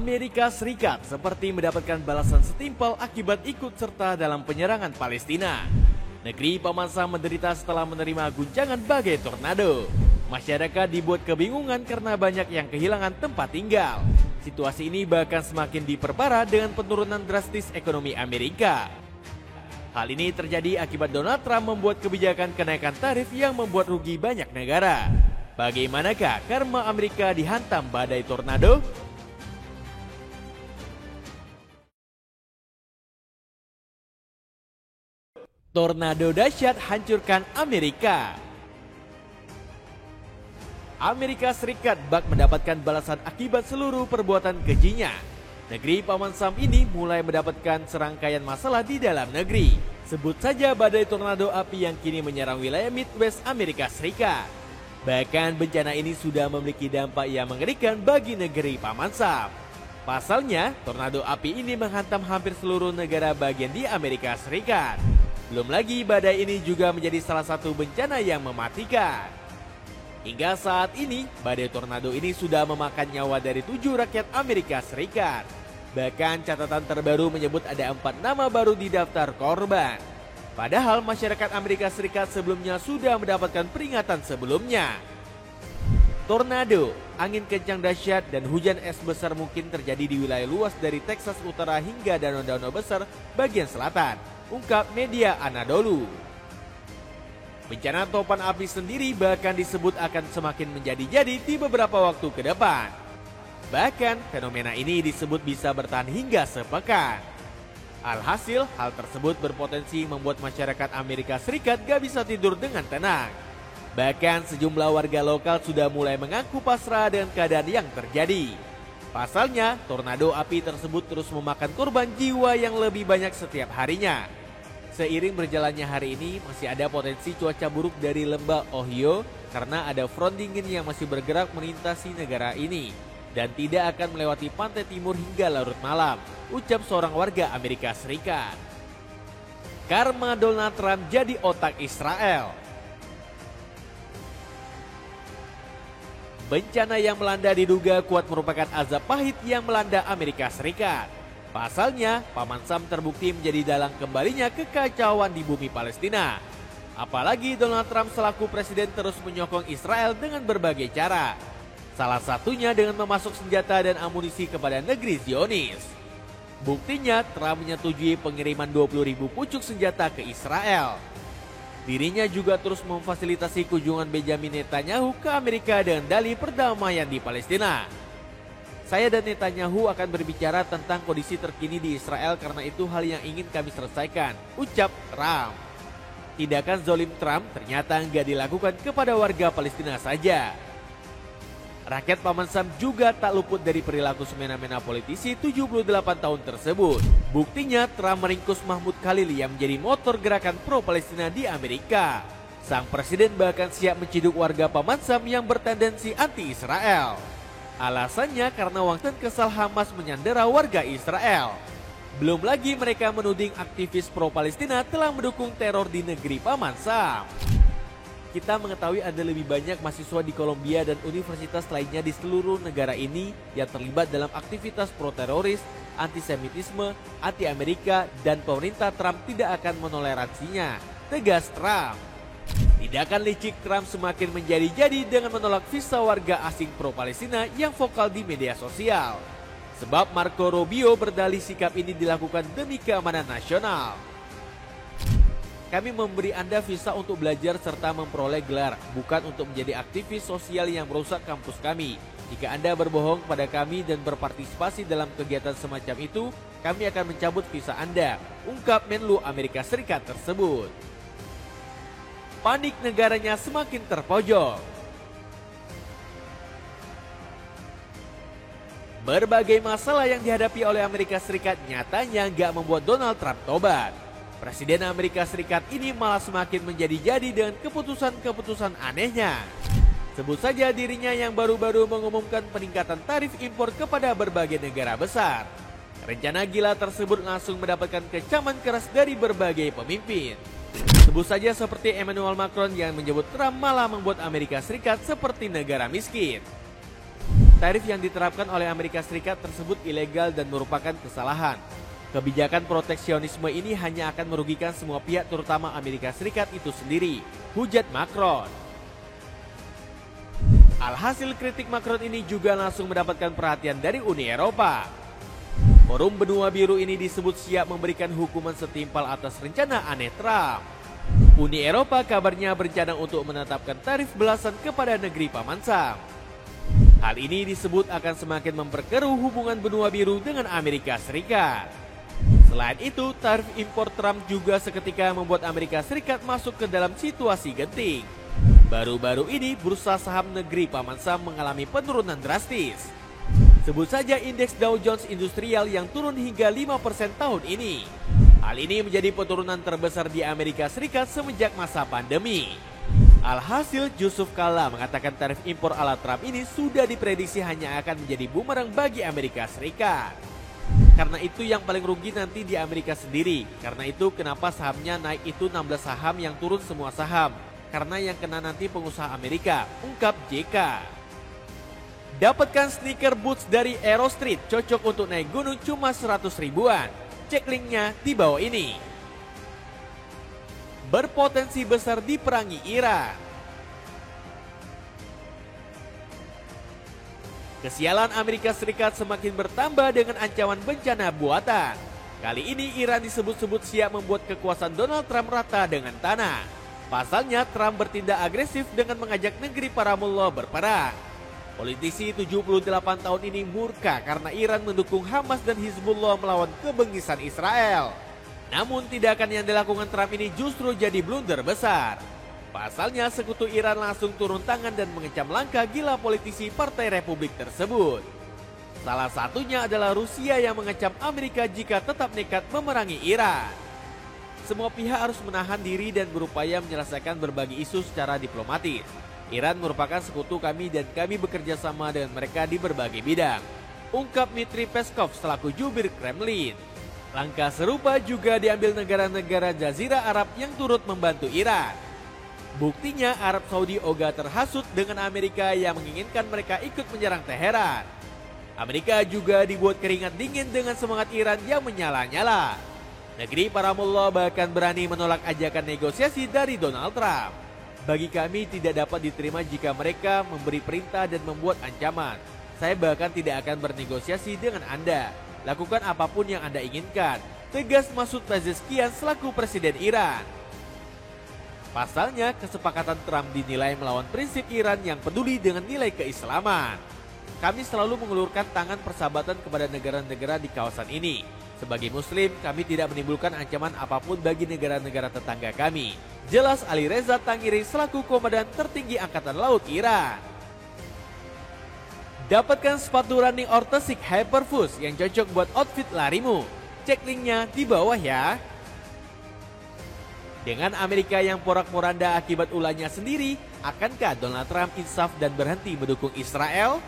Amerika Serikat seperti mendapatkan balasan setimpal akibat ikut serta dalam penyerangan Palestina. Negeri Paman Sam menderita setelah menerima guncangan badai tornado. Masyarakat dibuat kebingungan karena banyak yang kehilangan tempat tinggal. Situasi ini bahkan semakin diperparah dengan penurunan drastis ekonomi Amerika. Hal ini terjadi akibat Donald Trump membuat kebijakan kenaikan tarif yang membuat rugi banyak negara. Bagaimanakah karma Amerika dihantam badai tornado? Tornado dahsyat hancurkan Amerika. Amerika Serikat bak mendapatkan balasan akibat seluruh perbuatan kejinya. Negeri Paman Sam ini mulai mendapatkan serangkaian masalah di dalam negeri. Sebut saja badai tornado api yang kini menyerang wilayah Midwest Amerika Serikat. Bahkan bencana ini sudah memiliki dampak yang mengerikan bagi negeri Paman Sam. Pasalnya, tornado api ini menghantam hampir seluruh negara bagian di Amerika Serikat. Belum lagi badai ini juga menjadi salah satu bencana yang mematikan. Hingga saat ini, badai tornado ini sudah memakan nyawa dari 7 rakyat Amerika Serikat. Bahkan catatan terbaru menyebut ada 4 nama baru di daftar korban. Padahal masyarakat Amerika Serikat sebelumnya sudah mendapatkan peringatan sebelumnya. Tornado, angin kencang dahsyat dan hujan es besar mungkin terjadi di wilayah luas dari Texas Utara hingga danau-danau besar bagian selatan, ungkap media Anadolu. Bencana topan api sendiri bahkan disebut akan semakin menjadi-jadi di beberapa waktu ke depan. Bahkan fenomena ini disebut bisa bertahan hingga sepekan. Alhasil, hal tersebut berpotensi membuat masyarakat Amerika Serikat gak bisa tidur dengan tenang. Bahkan sejumlah warga lokal sudah mulai mengaku pasrah dengan keadaan yang terjadi. Pasalnya, tornado api tersebut terus memakan korban jiwa yang lebih banyak setiap harinya. Seiring berjalannya hari ini, masih ada potensi cuaca buruk dari lembah Ohio karena ada front dingin yang masih bergerak melintasi negara ini dan tidak akan melewati pantai timur hingga larut malam, ucap seorang warga Amerika Serikat. Karma Donald Trump jadi otak Israel. Bencana yang melanda diduga kuat merupakan azab pahit yang melanda Amerika Serikat. Pasalnya, Paman Sam terbukti menjadi dalang kembalinya kekacauan di bumi Palestina. Apalagi Donald Trump selaku presiden terus menyokong Israel dengan berbagai cara. Salah satunya dengan memasuk senjata dan amunisi kepada negeri Zionis. Buktinya, Trump menyetujui pengiriman 20.000 pucuk senjata ke Israel. Dirinya juga terus memfasilitasi kunjungan Benjamin Netanyahu ke Amerika dengan dalih perdamaian di Palestina. Saya dan Netanyahu akan berbicara tentang kondisi terkini di Israel karena itu hal yang ingin kami selesaikan, ucap Trump. Tindakan zalim Trump ternyata nggak dilakukan kepada warga Palestina saja. Rakyat Paman Sam juga tak luput dari perilaku semena-mena politisi 78 tahun tersebut. Buktinya Trump meringkus Mahmud Khalil yang menjadi motor gerakan pro-Palestina di Amerika. Sang presiden bahkan siap menciduk warga Paman Sam yang bertendensi anti-Israel. Alasannya karena Washington kesal Hamas menyandera warga Israel. Belum lagi mereka menuding aktivis pro-Palestina telah mendukung teror di negeri Paman Sam. Kita mengetahui ada lebih banyak mahasiswa di Kolombia dan universitas lainnya di seluruh negara ini yang terlibat dalam aktivitas pro-teroris, antisemitisme, anti-Amerika, dan pemerintah Trump tidak akan menoleransinya, tegas Trump. Tindakan licik Trump semakin menjadi-jadi dengan menolak visa warga asing pro-Palestina yang vokal di media sosial. Sebab Marco Rubio berdalih sikap ini dilakukan demi keamanan nasional. Kami memberi Anda visa untuk belajar serta memperoleh gelar, bukan untuk menjadi aktivis sosial yang merusak kampus kami. Jika Anda berbohong pada kami dan berpartisipasi dalam kegiatan semacam itu, kami akan mencabut visa Anda, ungkap Menlu Amerika Serikat tersebut. Panik negaranya semakin terpojok. Berbagai masalah yang dihadapi oleh Amerika Serikat nyatanya nggak membuat Donald Trump tobat. Presiden Amerika Serikat ini malah semakin menjadi-jadi dengan keputusan-keputusan anehnya. Sebut saja dirinya yang baru-baru mengumumkan peningkatan tarif impor kepada berbagai negara besar. Rencana gila tersebut langsung mendapatkan kecaman keras dari berbagai pemimpin. Sebut saja seperti Emmanuel Macron yang menyebut Trump malah membuat Amerika Serikat seperti negara miskin. Tarif yang diterapkan oleh Amerika Serikat tersebut ilegal dan merupakan kesalahan. Kebijakan proteksionisme ini hanya akan merugikan semua pihak terutama Amerika Serikat itu sendiri, hujat Macron. Alhasil kritik Macron ini juga langsung mendapatkan perhatian dari Uni Eropa. Forum Benua Biru ini disebut siap memberikan hukuman setimpal atas rencana aneh Trump. Uni Eropa kabarnya berencana untuk menetapkan tarif belasan kepada negeri Paman Sam. Hal ini disebut akan semakin memperkeruh hubungan Benua Biru dengan Amerika Serikat. Selain itu, tarif impor Trump juga seketika membuat Amerika Serikat masuk ke dalam situasi genting. Baru-baru ini bursa saham negeri Paman Sam mengalami penurunan drastis. Sebut saja indeks Dow Jones Industrial yang turun hingga 5% tahun ini. Hal ini menjadi penurunan terbesar di Amerika Serikat semenjak masa pandemi. Alhasil, Yusuf Kala mengatakan tarif impor ala Trump ini sudah diprediksi hanya akan menjadi bumerang bagi Amerika Serikat. Karena itu yang paling rugi nanti di Amerika sendiri. Karena itu kenapa sahamnya naik itu 16 saham yang turun semua saham. Karena yang kena nanti pengusaha Amerika, ungkap JK. Dapatkan sneaker boots dari Aero Street, cocok untuk naik gunung cuma 100 ribuan. Cek linknya di bawah ini. Berpotensi besar diperangi Iran. Kesialan Amerika Serikat semakin bertambah dengan ancaman bencana buatan. Kali ini Iran disebut-sebut siap membuat kekuasaan Donald Trump rata dengan tanah. Pasalnya Trump bertindak agresif dengan mengajak negeri para mullah berperang. Politisi 78 tahun ini murka karena Iran mendukung Hamas dan Hizbullah melawan kebengisan Israel. Namun tindakan yang dilakukan Trump ini justru jadi blunder besar. Pasalnya sekutu Iran langsung turun tangan dan mengecam langkah gila politisi Partai Republik tersebut. Salah satunya adalah Rusia yang mengecam Amerika jika tetap nekat memerangi Iran. Semua pihak harus menahan diri dan berupaya menyelesaikan berbagai isu secara diplomatis. Iran merupakan sekutu kami dan kami bekerja sama dengan mereka di berbagai bidang, ungkap Dmitry Peskov selaku jubir Kremlin. Langkah serupa juga diambil negara-negara Jazirah Arab yang turut membantu Iran. Buktinya Arab Saudi ogah terhasut dengan Amerika yang menginginkan mereka ikut menyerang Teheran. Amerika juga dibuat keringat dingin dengan semangat Iran yang menyala-nyala. Negeri para mullah bahkan berani menolak ajakan negosiasi dari Donald Trump. Bagi kami tidak dapat diterima jika mereka memberi perintah dan membuat ancaman. Saya bahkan tidak akan bernegosiasi dengan Anda. Lakukan apapun yang Anda inginkan, tegas Masoud Pezeshkian selaku Presiden Iran. Pasalnya, kesepakatan Trump dinilai melawan prinsip Iran yang peduli dengan nilai keislaman. Kami selalu mengulurkan tangan persahabatan kepada negara-negara di kawasan ini. Sebagai Muslim, kami tidak menimbulkan ancaman apapun bagi negara-negara tetangga kami. Jelas Ali Reza Tangiri selaku Komandan Tertinggi Angkatan Laut Iran. Dapatkan sepatu running Orthesic Hyperfuse yang cocok buat outfit larimu. Cek linknya di bawah ya. Dengan Amerika yang porak-poranda akibat ulahnya sendiri, akankah Donald Trump insaf dan berhenti mendukung Israel?